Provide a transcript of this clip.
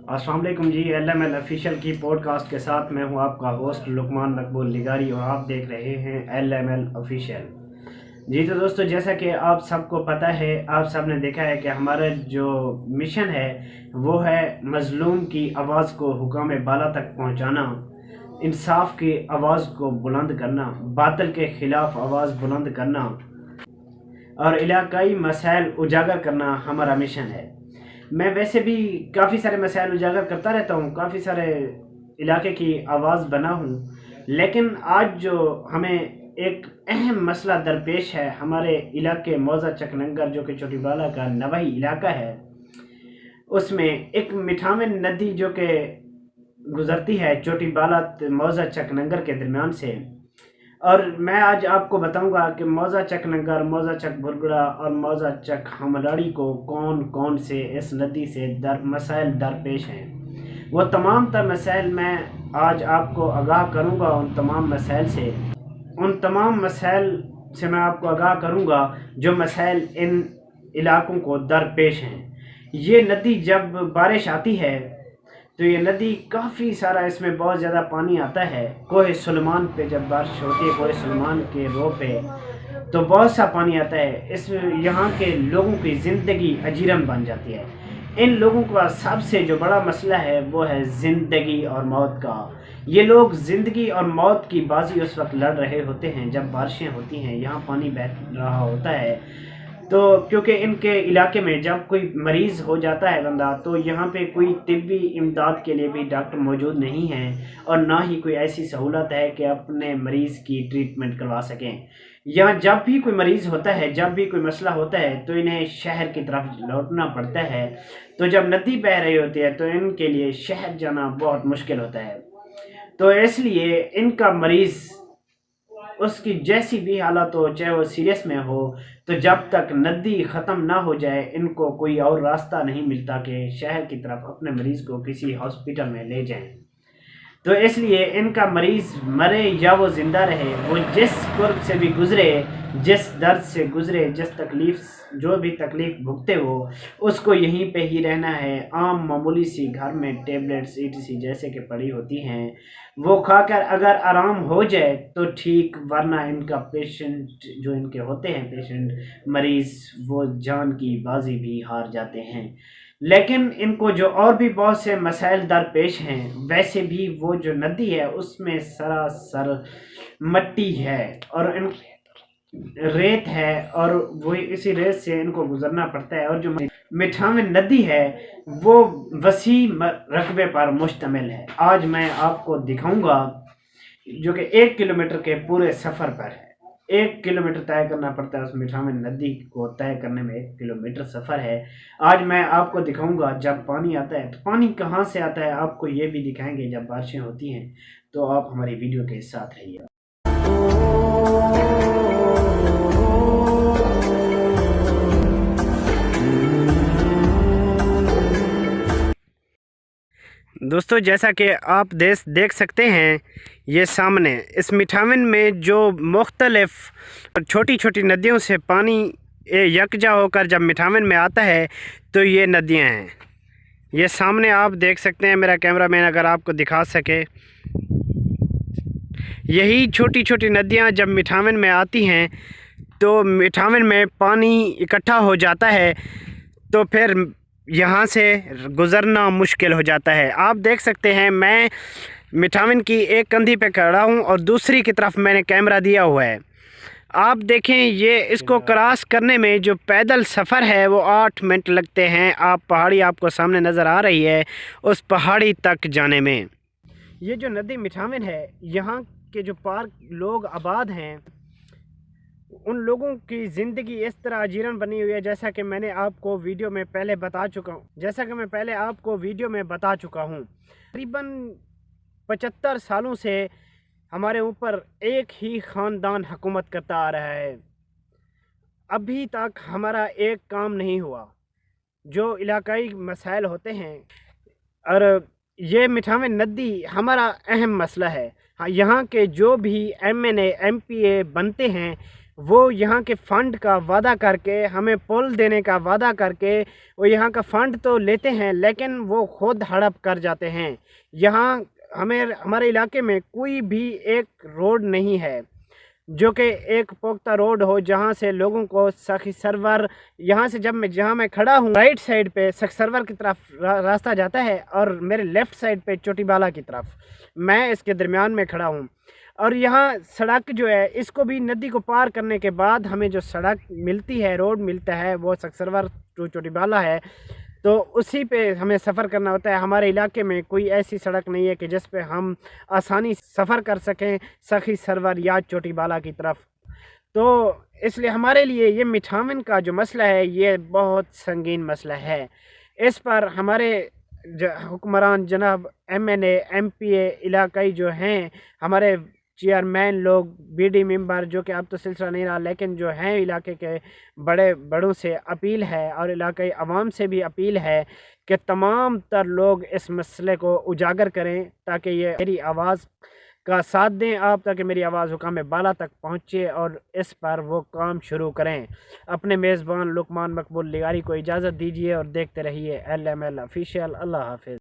अस्सलाम वालेकुम जी। LML official की पॉडकास्ट के साथ मैं हूं आपका होस्ट लुकमान मकबूल लिगारी और आप देख रहे हैं LML ऑफिशियल। जी तो दोस्तों, जैसा कि आप सबको पता है, आप सब ने देखा है कि हमारा जो मिशन है वो है मज़लूम की आवाज़ को हुकाम बाला तक पहुंचाना, इंसाफ की आवाज़ को बुलंद करना, बातिल के ख़िलाफ़ आवाज़ बुलंद करना और इलाकाई मसाइल उजागर करना हमारा मिशन है। मैं वैसे भी काफ़ी सारे मसाइल उजागर करता रहता हूँ, काफ़ी सारे इलाके की आवाज़ बना हूँ, लेकिन आज जो हमें एक अहम मसला दरपेश है हमारे इलाके मौज़ा चकनंगर जो कि चोटी बाला का नवाही इलाका है, उसमें एक मिठावन नदी जो कि गुज़रती है चोटी बाला मौज़ा चकनंगर के दरमियान से। और मैं आज आपको बताऊंगा कि मौज़ा चक नंगर, मौज़ा चक बुरगड़ा और मौज़ा चक हमलाड़ी को कौन कौन से इस नदी से मसाइल दरपेश हैं। वो तमाम तर मसाइल मैं आज आपको आगाह करूंगा। उन तमाम मसाइल से मैं आपको आगाह करूंगा जो मसाइल इन इलाकों को दरपेश हैं। ये नदी जब बारिश आती है तो ये नदी काफ़ी सारा, इसमें बहुत ज़्यादा पानी आता है। कोहे सुलेमान पे जब बारिश होती है, कोहे सुलेमान के रो पे, तो बहुत सा पानी आता है। इस यहाँ के लोगों की ज़िंदगी अजीरन बन जाती है। इन लोगों का सबसे जो बड़ा मसला है वो है ज़िंदगी और मौत का। ये लोग ज़िंदगी और मौत की बाजी उस वक्त लड़ रहे होते हैं जब बारिशें होती हैं, यहाँ पानी बह रहा होता है। तो क्योंकि इनके इलाके में जब कोई मरीज़ हो जाता है बंदा, तो यहाँ पे कोई तिब्बी इमदाद के लिए भी डॉक्टर मौजूद नहीं हैं और ना ही कोई ऐसी सहूलत है कि अपने मरीज़ की ट्रीटमेंट करवा सकें। यहाँ जब भी कोई मरीज़ होता है, जब भी कोई मसला होता है, तो इन्हें शहर की तरफ लौटना पड़ता है। तो जब नदी बह रही होती है तो इनके लिए शहर जाना बहुत मुश्किल होता है। तो इसलिए इनका मरीज़, उसकी जैसी भी हालत हो, चाहे वो सीरियस में हो, तो जब तक नदी ख़त्म ना हो जाए इनको कोई और रास्ता नहीं मिलता कि शहर की तरफ अपने मरीज़ को किसी हॉस्पिटल में ले जाएं। तो इसलिए इनका मरीज़ मरे या वो ज़िंदा रहे, वो जिस कुर्ब से भी गुज़रे, जिस दर्द से गुज़रे, जिस तकलीफ़, जो भी तकलीफ़ भुगते हो, उसको यहीं पे ही रहना है। आम मामूली सी घर में टेबलेट्स ETC जैसे कि पड़ी होती हैं, वो खाकर अगर आराम हो जाए तो ठीक, वरना इनका पेशेंट जो इनके होते हैं, पेशेंट मरीज़, वो जान की बाजी भी हार जाते हैं। लेकिन इनको जो और भी बहुत से मसाइल दरपेश हैं, वैसे भी वो जो नदी है उसमें सरासर मट्टी है और इन रेत है, और वो इसी रेत से इनको गुजरना पड़ता है। और जो मिठावन नदी है वो वसी रकबे पर मुश्तमिल है। आज मैं आपको दिखाऊंगा, जो कि 1 किलोमीटर के पूरे सफ़र पर है। 1 किलोमीटर तय करना पड़ता है, उस मिठावन नदी को तय करने में 1 किलोमीटर सफ़र है। आज मैं आपको दिखाऊंगा जब पानी आता है, तो पानी कहाँ से आता है आपको ये भी दिखाएंगे जब बारिशें होती हैं। तो आप हमारी वीडियो के साथ रहिए। दोस्तों, जैसा कि आप देख सकते हैं, ये सामने इस मिठावन में जो मुख्तलिफ छोटी छोटी नदियों से पानी यकजा होकर जब मिठावन में आता है तो ये नदियां हैं। ये सामने आप देख सकते हैं, मेरा कैमरामैन अगर आपको दिखा सके, यही छोटी छोटी नदियां जब मिठावन में आती हैं तो मिठावन में पानी इकट्ठा हो जाता है, तो फिर यहाँ से गुज़रना मुश्किल हो जाता है। आप देख सकते हैं, मैं मिठावन की एक कंधी पे खड़ा हूँ और दूसरी की तरफ मैंने कैमरा दिया हुआ है। आप देखें, ये इसको क्रॉस करने में जो पैदल सफ़र है वो 8 मिनट लगते हैं। आप पहाड़ी आपको सामने नज़र आ रही है, उस पहाड़ी तक जाने में। ये जो नदी मिठावन है, यहाँ के जो पार्क लोग आबाद हैं, उन लोगों की ज़िंदगी इस तरह अजीरन बनी हुई है, जैसा कि मैं आपको वीडियो में पहले बता चुका हूँ। तकरीबन 75 सालों से हमारे ऊपर एक ही ख़ानदान हुकूमत करता आ रहा है। अभी तक हमारा एक काम नहीं हुआ। जो इलाकाई मसाइल होते हैं, और ये मिठावन नदी हमारा अहम मसला है। हाँ, यहाँ के जो भी MNA MPA बनते हैं وہ یہاں کے فنڈ کا وعدہ کر کے ہمیں پل دینے کا وعدہ کر کے وہ یہاں کا فنڈ تو لیتے ہیں لیکن وہ خود ہڑپ کر جاتے ہیں۔ یہاں ہمارے علاقے میں کوئی بھی ایک روڈ نہیں ہے جو کہ ایک پختہ روڈ ہو جہاں سے لوگوں کو سخی سرور، یہاں سے جہاں میں کھڑا ہوں رائٹ سائڈ پہ سخی سرور کی طرف راستہ جاتا ہے اور میرے لیفٹ سائڈ پہ چوٹی بالا کی طرف، میں اس کے درمیان میں کھڑا ہوں۔ اور یہاں سڑک جو ہے اس کو بھی ندی کو پار کرنے کے بعد ہمیں جو سڑک ملتی ہے، روڈ ملتا ہے، وہ سخی سرور ٹو چوٹی بالا ہے، تو اسی پہ ہمیں سفر کرنا ہوتا ہے۔ ہمارے علاقے میں کوئی ایسی سڑک نہیں ہے کہ جس پہ ہم آسانی سفر کر سکیں سخی سرور یا چوٹی بالا کی طرف۔ تو اس لیے ہمارے لیے یہ مٹھاون کا جو مسئلہ ہے یہ بہت سنگین مسئلہ ہے۔ اس پر ہمارے حکمران جناب MNA MPA علاقائی جو ہیں، ہمارے چیئرمین لوگ، BD ممبر، جو کہ اب تو سلسلہ نہیں رہا لیکن جو ہیں علاقے کے بڑوں سے اپیل ہے اور علاقائی عوام سے بھی اپیل ہے کہ تمام تر لوگ اس مسئلے کو اجاگر کریں تاکہ یہ میری آواز کا ساتھ دیں آپ، تاکہ میری آواز حکام بالا تک پہنچے اور اس پر وہ کام شروع کریں۔ اپنے میزبان لقمان مقبول لغاری کو اجازت دیجیے اور دیکھتے رہیے LML آفیشیل۔ اللہ حافظ۔